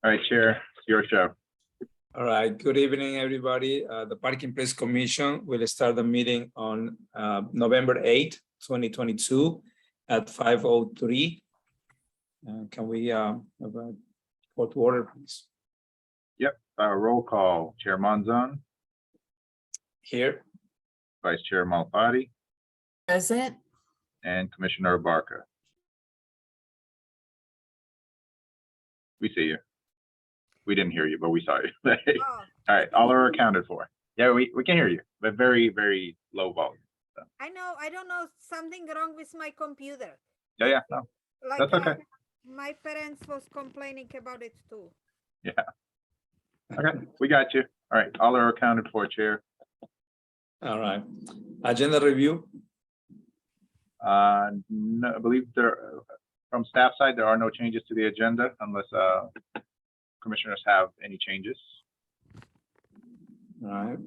All right, Chair, it's your show. All right, good evening, everybody. The Parking Place Commission will start the meeting on November 8th, 2022 at 5:03. Can we have a call to order, please? Yep, roll call. Chair Monzon, Here. Vice Chair Malpati, Present. and Commissioner Barca. We see you. We didn't hear you, but we saw you. Oh, All right, all are accounted for. Yeah, we can hear you, but very, very low volume. I know. I don't know, something wrong with my computer. Yeah, no, Like that's okay. my parents was complaining about it too. Yeah. Okay, we got you. All right, all are accounted for, Chair. All right. Agenda review. No, I believe from staff side, there are no changes to the agenda unless commissioners have any changes. All right.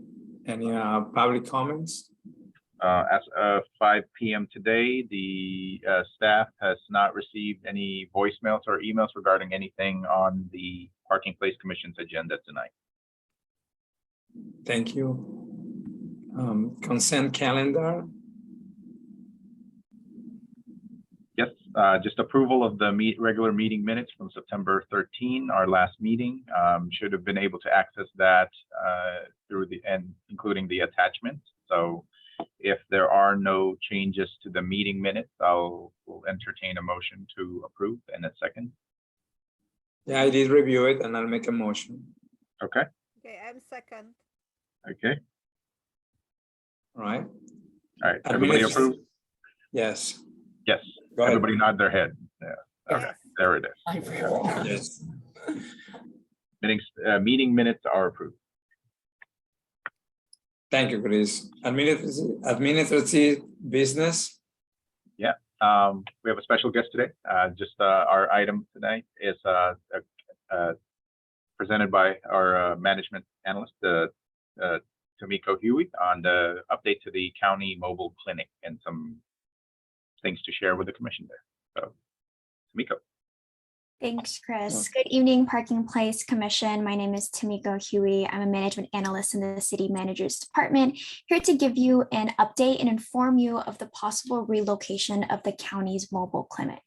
Any public comments? As of 5 p.m. today, the staff has not received any voicemails or emails regarding anything on the Parking Place Commission's agenda tonight. Thank you. Consent calendar. Yes, just approval of the regular meeting minutes from September 13, our last meeting. Should have been able to access that through including the attachment. So if there are no changes to the meeting minutes, we'll entertain a motion to approve in a second. Yeah, I did review it and I'll make a motion. Okay. Okay, I'm second. Okay. All right. All right. Everybody approved? Yes. Yes. Go ahead. Everybody nod their head. Yeah. Okay. Yes. There it is. Yes. Meeting minutes are approved. Thank you, Chris. Administrative business. We have a special guest today. Our item tonight is presented by our management analyst, Tomiko Huey, on the update to the county mobile clinic and some things to share with the commission there. So, Tomiko. Thanks, Chris. Good evening, Parking Place Commission. My name is Tomiko Huey. I'm a management analyst in the City Manager's Department, here to give you an update and inform you of the possible relocation of the county's mobile clinic.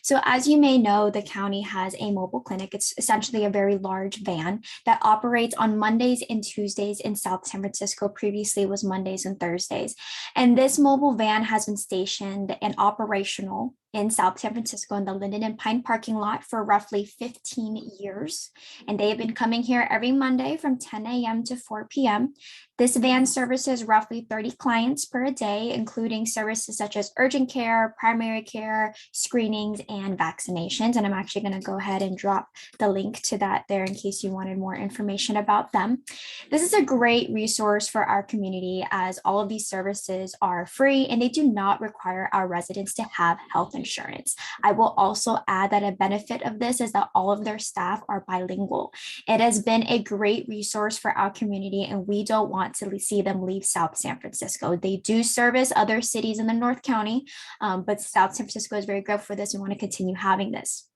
So as you may know, the county has a mobile clinic. It's essentially a very large van that operates on Mondays and Tuesdays in South San Francisco. Previously it was Mondays and Thursdays. And this mobile van has been stationed and operational in South San Francisco in the Linden and Pine parking lot for roughly 15 years. And they have been coming here every Monday from 10 a.m. to 4 p.m. This van services roughly 30 clients per day, including services such as urgent care, primary care, screenings, and vaccinations. And I'm actually going to go ahead and drop the link to that there in case you wanted more information about them. This is a great resource for our community as all of these services are free and they do not require our residents to have health insurance. I will also add that a benefit of this is that all of their staff are bilingual. It has been a great resource for our community and we don't want to see them leave South San Francisco. They do service other cities in the North County, but South San Francisco is very grateful for this. We want to continue having this.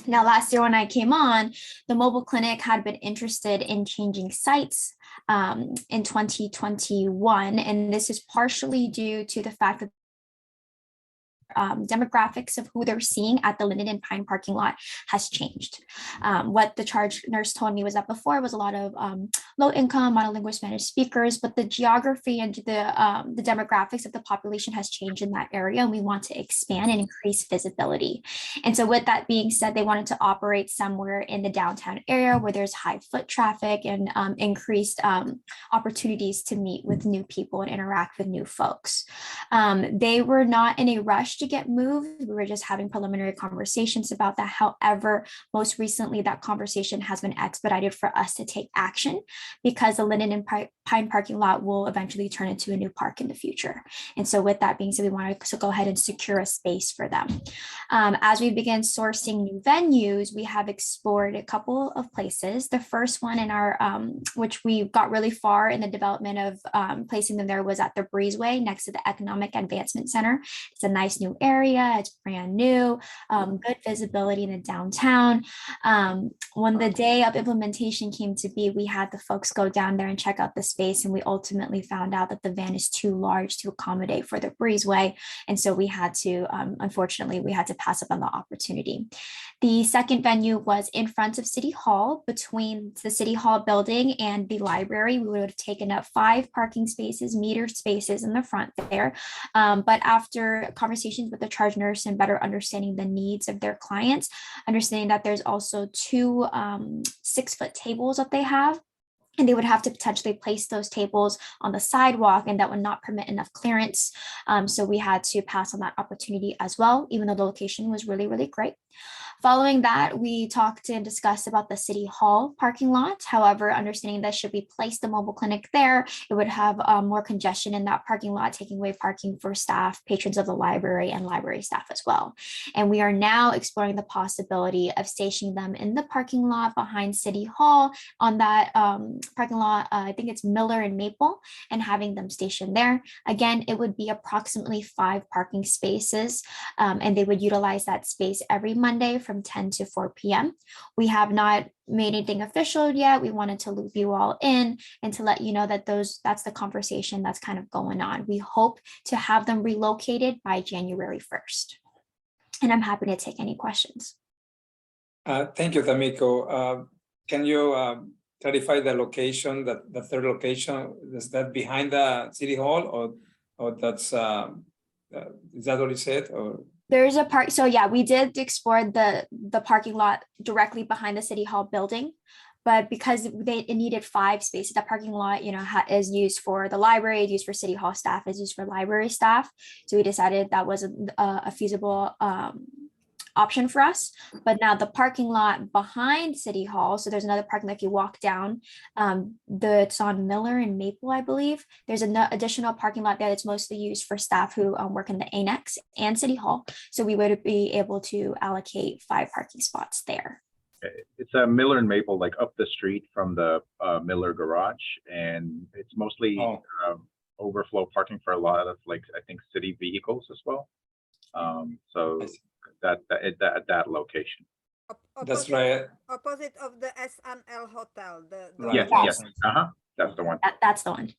Now, last year when I came on, the mobile clinic had been interested in changing sites in 2021, and this is partially due to the fact that demographics of who they're seeing at the Linden and Pine parking lot has changed. What the charge nurse told me was that before was a lot of low income monolingual Spanish speakers, but the geography and the demographics of the population has changed in that area, and we want to expand and increase visibility. And so with that being said, they wanted to operate somewhere in the downtown area where there's high foot traffic and increased opportunities to meet with new people and interact with new folks. They were not in a rush to get moved. We were just having preliminary conversations about that. However, most recently that conversation has been expedited for us to take action because the Linden and Pine parking lot will eventually turn into a new park in the future. And so with that being said, we wanted to go ahead and secure a space for them. As we begin sourcing new venues, we have explored a couple of places. The first one in our, which we got really far in the development of placing them there, was at the Breezeway next to the Economic Advancement Center. It's a nice new new area. It's brand new, good visibility in the downtown. When the day of implementation came to be, we had the folks go down there and check out the space, and we ultimately found out that the van is too large to accommodate for the breezeway. And so we had to, unfortunately, we had to pass up on the opportunity. The second venue was in front of City Hall, between the City Hall building and the library. We would have taken up 5 parking spaces, metered spaces in the front there. But after conversations with the charge nurse and better understanding the needs of their clients, understanding that there's also 2 6-foot tables that they have, and they would have to potentially place those tables on the sidewalk, and that would not permit enough clearance. So we had to pass on that opportunity as well, even though the location was really, really great. Following that, we talked and discussed about the City Hall parking lot. However, understanding that should we place the mobile clinic there, it would have more congestion in that parking lot, taking away parking for staff, patrons of the library, and library staff as well. And we are now exploring the possibility of stationing them in the parking lot behind City Hall on that parking lot. I think it's Miller and Maple, and having them stationed there. Again, it would be approximately 5 parking spaces, and they would utilize that space every Monday from 10 to 4 p.m. We have not made anything official yet. We wanted to loop you all in and to let you know that that's the conversation that's kind of going on. We hope to have them relocated by January 1st. And I'm happy to take any questions. Thank you, Tamiko. Can you clarify the location, the third location, is that behind the City Hall, or that's, is that what you said, or? There's a park. So yeah, we did explore the parking lot directly behind the City Hall building, but because it needed 5 spaces, that parking lot, is used for the library, used for City Hall staff, is used for library staff. So we decided that was a feasible option for us. But now the parking lot behind City Hall, so there's another parking lot if you walk down, it's on Miller and Maple, I believe. There's an additional parking lot there that's mostly used for staff who work in the Annex and City Hall. So we would be able to allocate 5 parking spots there. It's a Miller and Maple, like up the street from the Miller garage, and it's mostly overflow parking for a lot of, like, I think, city vehicles as well. So that location. That's right. Opposite of the S&L Hotel. Right. Yes, yes. That's the one. That's the one.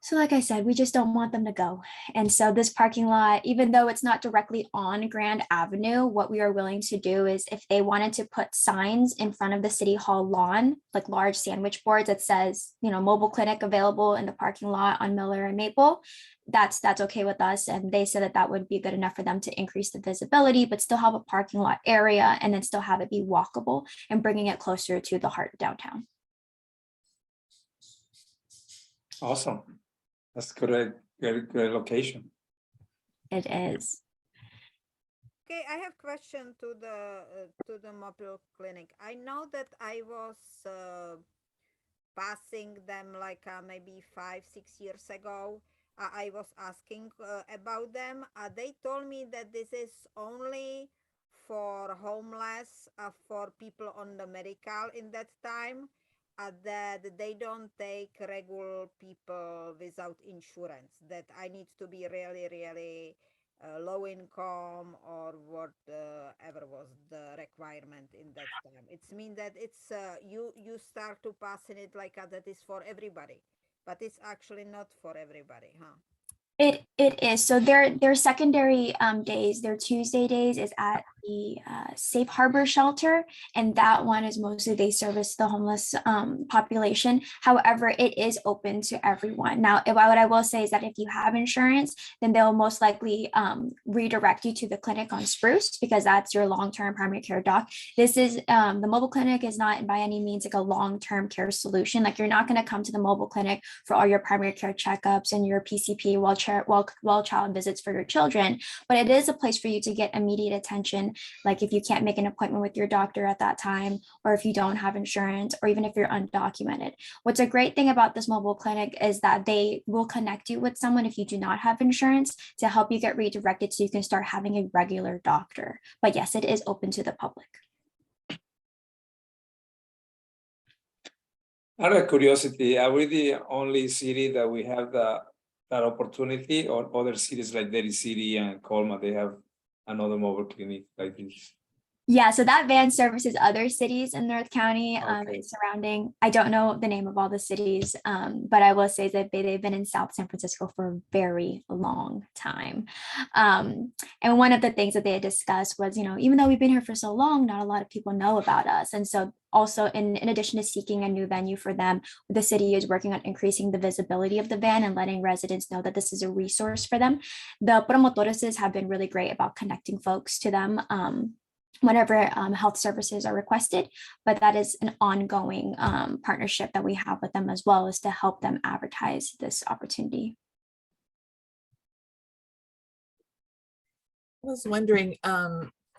So like I said, we just don't want them to go. And so this parking lot, even though it's not directly on Grand Avenue, what we are willing to do is if they wanted to put signs in front of the City Hall lawn, like large sandwich boards that says, mobile clinic available in the parking lot on Miller and Maple, that's okay with us. And they said that would be good enough for them to increase the visibility, but still have a parking lot area and then still have it be walkable and bringing it closer to the heart of downtown. Awesome. That's great location. It is. Okay, I have question to the mobile clinic. I know that I was passing them like maybe 5-6 years ago. I was asking about them. They told me that this is only for homeless, for people on the medical in that time, that they don't take regular people without insurance, that I need to be really, really low income or whatever was the requirement in that time. It's mean that it's you start to pass in it like that is for everybody, but it's actually not for everybody, huh? It is. So their secondary days, their Tuesday days is at the Safe Harbor shelter, and that one is mostly they service the homeless population. However, it is open to everyone. Now, what I will say is that if you have insurance, then they'll most likely redirect you to the clinic on Spruce because that's your long-term primary care doc. This is the mobile clinic is not by any means like a long-term care solution. Like you're not going to come to the mobile clinic for all your primary care checkups and your PCP well child visits for your children, but it is a place for you to get immediate attention. Like if you can't make an appointment with your doctor at that time, or if you don't have insurance, or even if you're undocumented. What's a great thing about this mobile clinic is that they will connect you with someone if you do not have insurance to help you get redirected so you can start having a regular doctor. But yes, it is open to the public. Out of curiosity, are we the only city that we have the that opportunity, or other cities like Daly City and Colma, they have another mobile clinic like this? Yeah, so that van services other cities in North County Okay. and surrounding. I don't know the name of all the cities, but I will say that they've been in South San Francisco for a very long time. And one of the things that they had discussed was, even though we've been here for so long, not a lot of people know about us. And so also in addition to seeking a new venue for them, the city is working on increasing the visibility of the van and letting residents know that this is a resource for them. The promotores have been really great about connecting folks to them. Whenever health services are requested, but that is an ongoing partnership that we have with them as well, is to help them advertise this opportunity. I was wondering,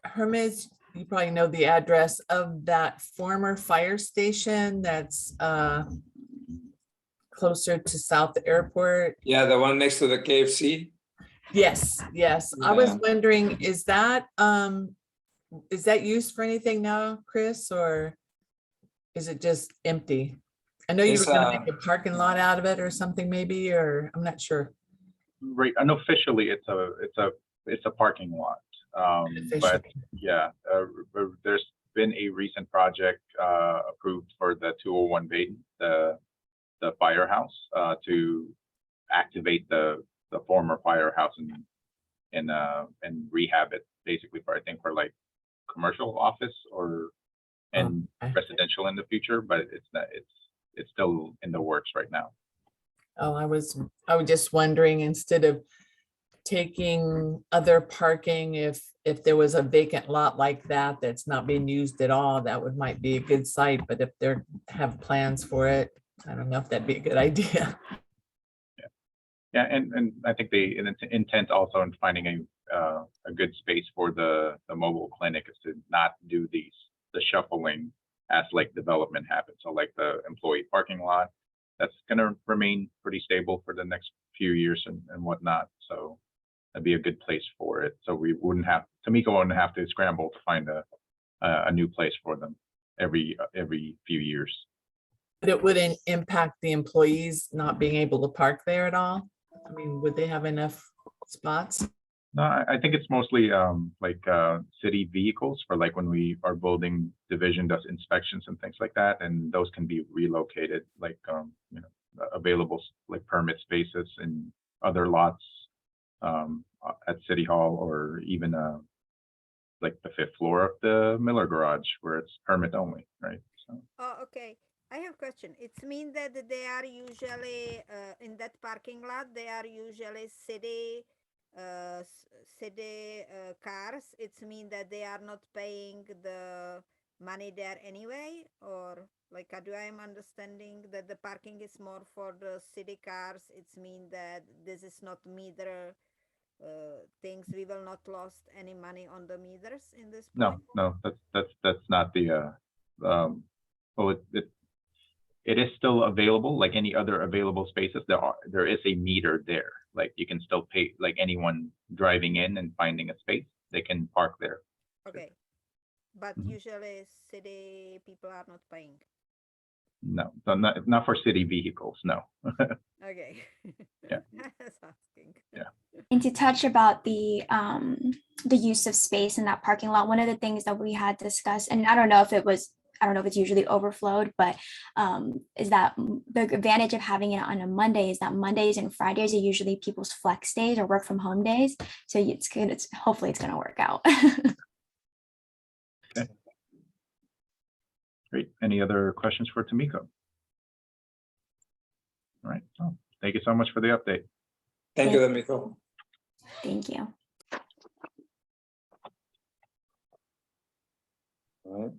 Hermes, you probably know the address of that former fire station that's closer to South Airport. Yeah, the one next to the KFC. Yes, yes. I was Yeah. wondering, is that used for anything now, Chris, or is it just empty? I know you were It's, gonna make a parking lot out of it or something maybe, or I'm not sure. Right, unofficially, it's a parking lot. But yeah, there's been a recent project approved for the 201 Baden, the firehouse, to activate the former firehouse and rehab it basically for, I think, for like commercial office and okay. residential in the future, but it's still in the works right now. Oh, I was just wondering, instead of taking other parking, if there was a vacant lot like that that's not being used at all, that might be a good site, but if they have plans for it, I don't know if that'd be a good idea. Yeah, and I think the intent also in finding a good space for the mobile clinic is to not do the shuffling as like development happens. So like the employee parking lot, that's gonna remain pretty stable for the next few years and whatnot. So that'd be a good place for it. So Tamika wouldn't have to scramble to find a new place for them every few years. But it wouldn't impact the employees not being able to park there at all? I mean, would they have enough spots? No, I think it's mostly like city vehicles for like when we are building division does inspections and things like that, and those can be relocated, like available like permit spaces in other lots at City Hall, or even like the 5th floor of the Miller Garage where it's permit only, right? So. Oh, okay. I have a question. It's mean that they are usually in that parking lot. They are usually city cars. It's mean that they are not paying the money there anyway, or like do I am understanding that the parking is more for the city cars? It's mean that this is not meter things. We will not lost any money on the meters in this point? No, that's not the well, it is still available like any other available spaces. There is a meter there, like you can still pay, like anyone driving in and finding a space, they can park there. Okay, but Mhm. usually city people are not paying. No, so not for city vehicles, no. Okay. Yeah. I was asking. Yeah. And to touch about the use of space in that parking lot, one of the things that we had discussed, and I don't know if it's usually overflowed, but is that the advantage of having it on a Monday is that Mondays and Fridays are usually people's flex days or work from home days. So it's good. Hopefully it's going to work out. Okay. Great. Any other questions for Tamiko? All right. Oh, thank you so much for the update. Thank you, D'Amico. Thank you. All right.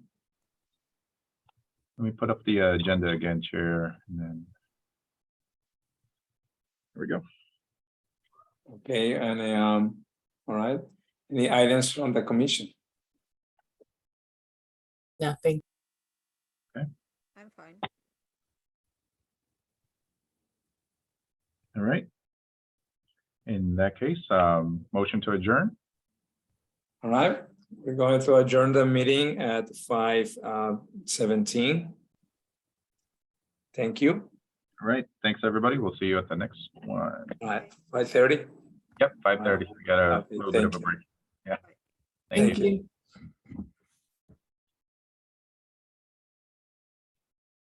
Let me put up the agenda again, Chair, and then there we go. Okay, and all right. Any items from the commission? Nothing. I'm fine. All right. In that case, motion to adjourn. All right, we're going to adjourn the meeting at 5:17. Thank you. All right, thanks, everybody. We'll see you at the next one. 5:30. Yep, 5:30. We got a Okay, little bit of thank a you. break. Yeah. Thank you.